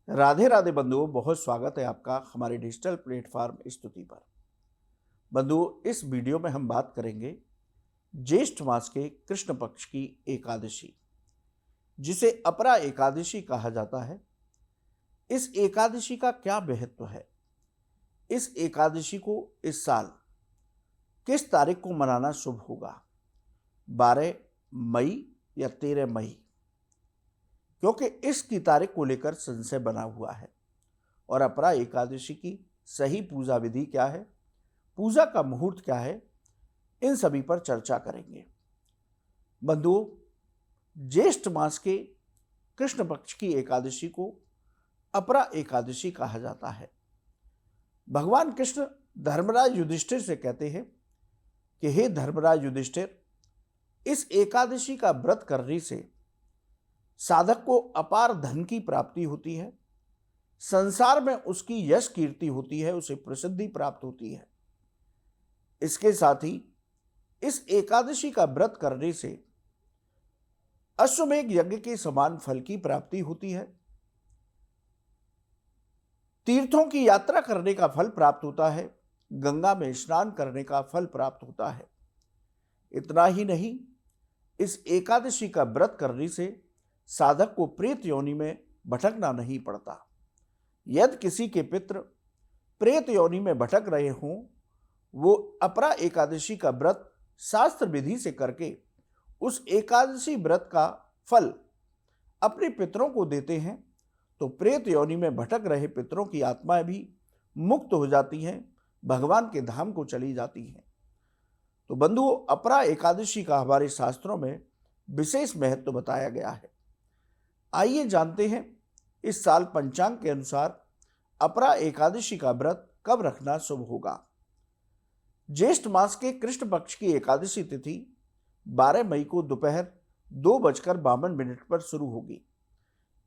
राधे राधे बंधुओं, बहुत स्वागत है आपका हमारे डिजिटल प्लेटफॉर्म स्तुति पर। बंधुओं, इस वीडियो में हम बात करेंगे ज्येष्ठ मास के कृष्ण पक्ष की एकादशी, जिसे अपरा एकादशी कहा जाता है। इस एकादशी का क्या महत्व है? इस एकादशी को इस साल किस तारीख को मनाना शुभ होगा? 12 मई या 13 मई? क्योंकि इसकी तारीख को लेकर संशय बना हुआ है। और अपरा एकादशी की सही पूजा विधि क्या है, पूजा का मुहूर्त क्या है, इन सभी पर चर्चा करेंगे। बंधुओं, ज्येष्ठ मास के कृष्ण पक्ष की एकादशी को अपरा एकादशी कहा जाता है। भगवान कृष्ण धर्मराज युधिष्ठिर से कहते हैं कि हे धर्मराज युधिष्ठिर, इस एकादशी का व्रत करने से साधक को अपार धन की प्राप्ति होती है, संसार में उसकी यश कीर्ति होती है, उसे प्रसिद्धि प्राप्त होती है। इसके साथ ही इस एकादशी का व्रत करने से अश्वमेध यज्ञ के समान फल की प्राप्ति होती है, तीर्थों की यात्रा करने का फल प्राप्त होता है, गंगा में स्नान करने का फल प्राप्त होता है। इतना ही नहीं, इस एकादशी का व्रत करने से साधक को प्रेत योनि में भटकना नहीं पड़ता। यदि किसी के पितृ प्रेत योनि में भटक रहे हों, वो अपरा एकादशी का व्रत शास्त्र विधि से करके उस एकादशी व्रत का फल अपने पितरों को देते हैं, तो प्रेत योनि में भटक रहे पितरों की आत्माएं भी मुक्त हो जाती हैं, भगवान के धाम को चली जाती हैं। तो बंधुओं, अपरा एकादशी का हमारे शास्त्रों में विशेष महत्व बताया गया है। आइए जानते हैं इस साल पंचांग के अनुसार अपरा एकादशी का व्रत कब रखना शुभ होगा। ज्येष्ठ मास के कृष्ण पक्ष की एकादशी तिथि 12 मई को दोपहर 2:52 पर शुरू होगी।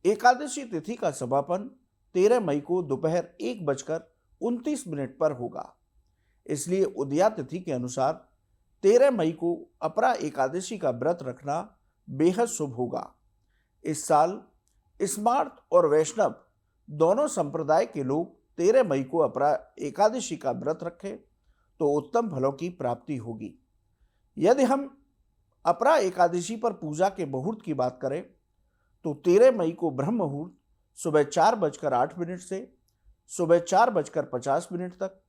एकादशी तिथि का समापन 13 मई को दोपहर 1:29 पर होगा। इसलिए उदया तिथि के अनुसार 13 मई को अपरा एकादशी का व्रत रखना बेहद शुभ होगा। इस साल स्मार्त और वैष्णव दोनों संप्रदाय के लोग 13 मई को अपरा एकादशी का व्रत रखें तो उत्तम फलों की प्राप्ति होगी। यदि हम अपरा एकादशी पर पूजा के मुहूर्त की बात करें तो 13 मई को ब्रह्म मुहूर्त सुबह 4:08 से सुबह 4:50 तक,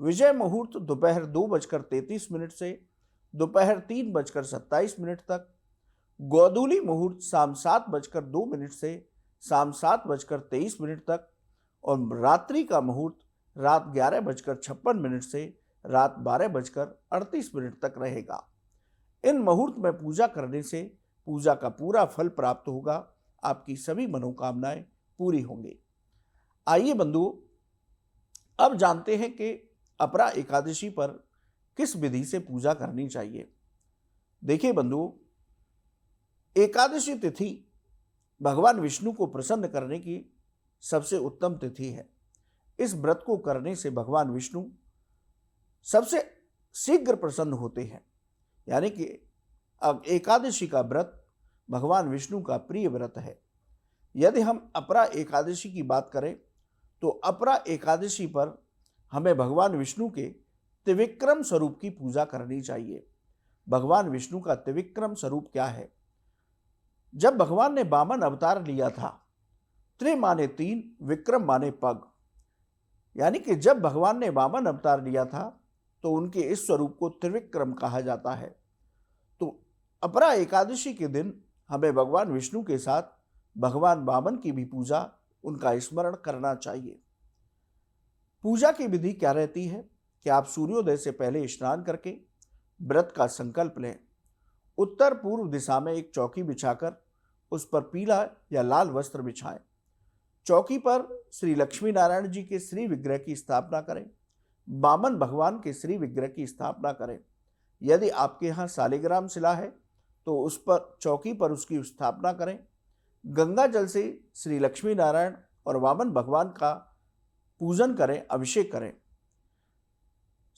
विजय मुहूर्त दोपहर 2:33 से दोपहर 3:27 तक, गोधूली मुहूर्त शाम 7:02 से शाम 7:23 तक और रात्रि का मुहूर्त रात 11:56 से रात 12:38 तक रहेगा। इन मुहूर्त में पूजा करने से पूजा का पूरा फल प्राप्त होगा, आपकी सभी मनोकामनाएं पूरी होंगी। आइए बंधुओं, अब जानते हैं कि अपरा एकादशी पर किस विधि से पूजा करनी चाहिए। देखिए बंधुओं, एकादशी तिथि भगवान विष्णु को प्रसन्न करने की सबसे उत्तम तिथि है। इस व्रत को करने से भगवान विष्णु सबसे शीघ्र प्रसन्न होते हैं। यानी कि अब एकादशी का व्रत भगवान विष्णु का प्रिय व्रत है। यदि हम अपरा एकादशी की बात करें तो अपरा एकादशी पर हमें भगवान विष्णु के त्रिविक्रम स्वरूप की पूजा करनी चाहिए। भगवान विष्णु का त्रिविक्रम स्वरूप क्या है? जब भगवान ने वामन अवतार लिया था, त्रि माने 3, विक्रम माने पग, यानी कि जब भगवान ने वामन अवतार लिया था तो उनके इस स्वरूप को त्रिविक्रम कहा जाता है। तो अपरा एकादशी के दिन हमें भगवान विष्णु के साथ भगवान वामन की भी पूजा, उनका स्मरण करना चाहिए। पूजा की विधि क्या रहती है कि आप सूर्योदय से पहले स्नान करके व्रत का संकल्प लें। उत्तर पूर्व दिशा में एक चौकी बिछाकर उस पर पीला या लाल वस्त्र बिछाएं। चौकी पर श्री लक्ष्मी नारायण जी के श्री विग्रह की स्थापना करें। वामन भगवान के श्री विग्रह की स्थापना करें। यदि आपके यहाँ शालिग्राम शिला है तो उस पर चौकी पर उसकी स्थापना करें। गंगा जल से श्री लक्ष्मी नारायण और वामन भगवान का पूजन करें, अभिषेक करें।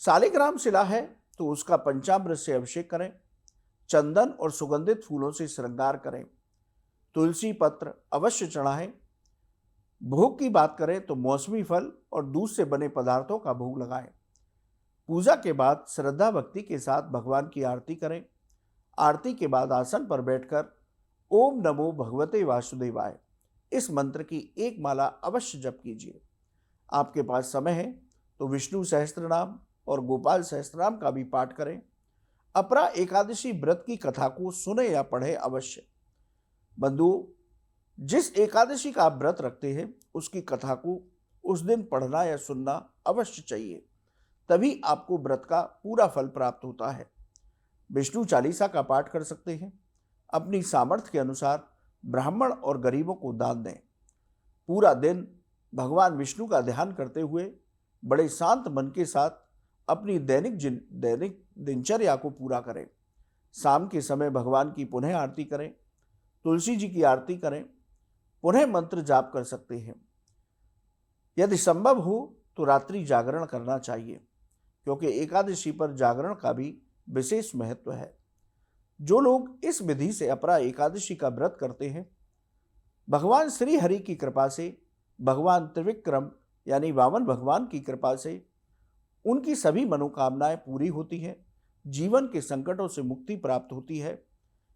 शालिग्राम शिला है तो उसका पंचामृत से अभिषेक करें। चंदन और सुगंधित फूलों से श्रृंगार करें। तुलसी पत्र अवश्य चढ़ाएं। भोग की बात करें तो मौसमी फल और दूध से बने पदार्थों का भोग लगाएं। पूजा के बाद श्रद्धा भक्ति के साथ भगवान की आरती करें। आरती के बाद आसन पर बैठकर ओम नमो भगवते वासुदेवाय इस मंत्र की एक माला अवश्य जप कीजिए। आपके पास समय है तो विष्णु सहस्त्रनाम और गोपाल सहस्त्रनाम का भी पाठ करें। अपरा एकादशी व्रत की कथा को सुने या पढ़े अवश्य। बंधुओं, जिस एकादशी का आप व्रत रखते हैं उसकी कथा को उस दिन पढ़ना या सुनना अवश्य चाहिए, तभी आपको व्रत का पूरा फल प्राप्त होता है। विष्णु चालीसा का पाठ कर सकते हैं। अपनी सामर्थ्य के अनुसार ब्राह्मण और गरीबों को दान दें। पूरा दिन भगवान विष्णु का ध्यान करते हुए बड़े शांत मन के साथ अपनी दैनिक दिनचर्या को पूरा करें। शाम के समय भगवान की पुनः आरती करें, तुलसी जी की आरती करें, पुनः मंत्र जाप कर सकते हैं। यदि संभव हो तो रात्रि जागरण करना चाहिए, क्योंकि एकादशी पर जागरण का भी विशेष महत्व है। जो लोग इस विधि से अपरा एकादशी का व्रत करते हैं, भगवान श्री हरि की कृपा से, भगवान त्रिविक्रम यानी वामन भगवान की कृपा से उनकी सभी मनोकामनाएं पूरी होती हैं। जीवन के संकटों से मुक्ति प्राप्त होती है।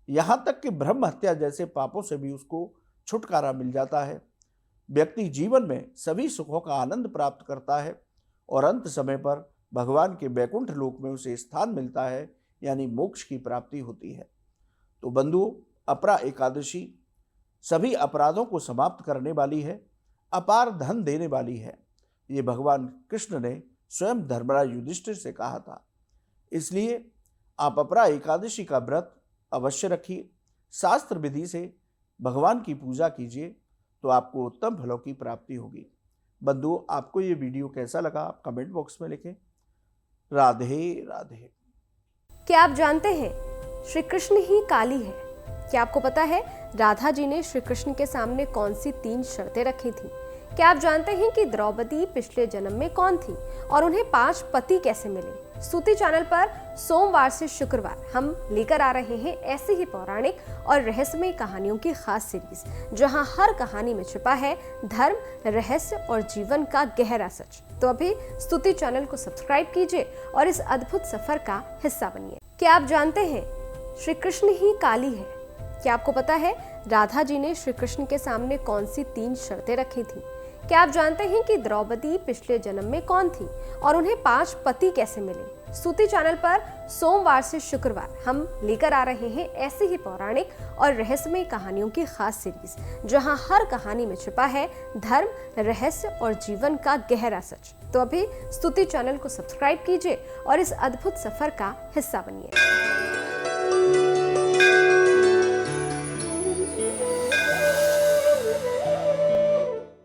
यहाँ तक कि ब्रह्म हत्या जैसे पापों से भी उसको छुटकारा मिल जाता है। व्यक्ति जीवन में सभी सुखों का आनंद प्राप्त करता है और अंत समय पर भगवान के वैकुंठ लोक में उसे स्थान मिलता है, यानी मोक्ष की प्राप्ति होती है। तो बंधुओं, अपरा एकादशी सभी अपराधों को समाप्त करने वाली है, अपार धन देने वाली है। ये भगवान कृष्ण ने स्वयं धर्मराज युधिष्ठिर से कहा था। इसलिए आप अपरा एकादशी का व्रत अवश्य रखिए। शास्त्र विधि से भगवान की पूजा कीजिए तो आपको उत्तम फलों की प्राप्ति होगी। बंधुओं, आपको ये वीडियो कैसा लगा आप कमेंट बॉक्स में लिखें। राधे राधे। क्या आप जानते हैं श्री कृष्ण ही काली है? क्या आपको पता है राधा जी ने श्री कृष्ण के सामने कौन सी 3 शर्तें रखी थी? क्या आप जानते हैं कि द्रौपदी पिछले जन्म में कौन थी और उन्हें 5 पति कैसे मिले? स्तुति चैनल पर सोमवार से शुक्रवार हम लेकर आ रहे हैं ऐसी ही पौराणिक और रहस्यमय कहानियों की खास सीरीज, जहां हर कहानी में छिपा है धर्म, रहस्य और जीवन का गहरा सच। तो अभी स्तुति चैनल को सब्सक्राइब कीजिए और इस अद्भुत सफर का हिस्सा बनिए। क्या आप जानते हैं श्री कृष्ण ही काली है? क्या आपको पता है राधा जी ने श्री कृष्ण के सामने कौन सी 3 शर्तें रखी थी? क्या आप जानते हैं कि द्रौपदी पिछले जन्म में कौन थी और उन्हें 5 पति कैसे मिले? स्तुति चैनल पर सोमवार से शुक्रवार हम लेकर आ रहे हैं ऐसी ही पौराणिक और रहस्यमय कहानियों की खास सीरीज, जहां हर कहानी में छिपा है धर्म, रहस्य और जीवन का गहरा सच। तो अभी स्तुति चैनल को सब्सक्राइब कीजिए और इस अद्भुत सफर का हिस्सा बनिए।